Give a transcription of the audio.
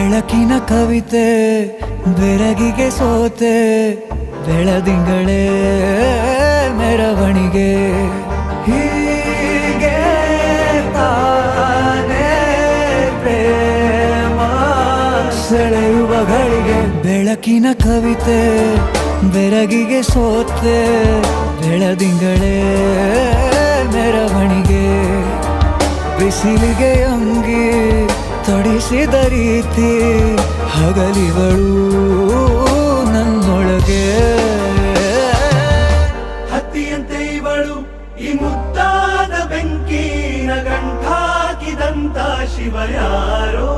ಬೆಳಕಿನ ಕವಿತೆ ಬೆರಗಿಗೆ ಸೋತೆ ಬೆಳದಿಂಗಳೇ ಮೆರವಣಿಗೆ ಹೀಗೆ ತಾನೇ ಪ್ರೇಮ ಸೆಳೆಯುವ ಗಳಿಗೆ ಬೆಳಕಿನ ಕವಿತೆ ಬೆರಗಿಗೆ ಸೋತೆ ಬೆಳದಿಂಗಳೇ ಮೆರವಣಿಗೆ ಬಿಸಿಲಿಗೆ ಅಂಗಿ ತೊಡಿಸಿದ ರೀತಿ ಹಗಲಿಗಳು ನನ್ನೊಳಗೆ ಹತ್ತಿಯಂತೆ ಇವಳು ಈ ಮುದ್ದಾದ ಬೆಂಕಿನ ಗಂಟಾಕಿದಂತ ಶಿವ ಯಾರೋ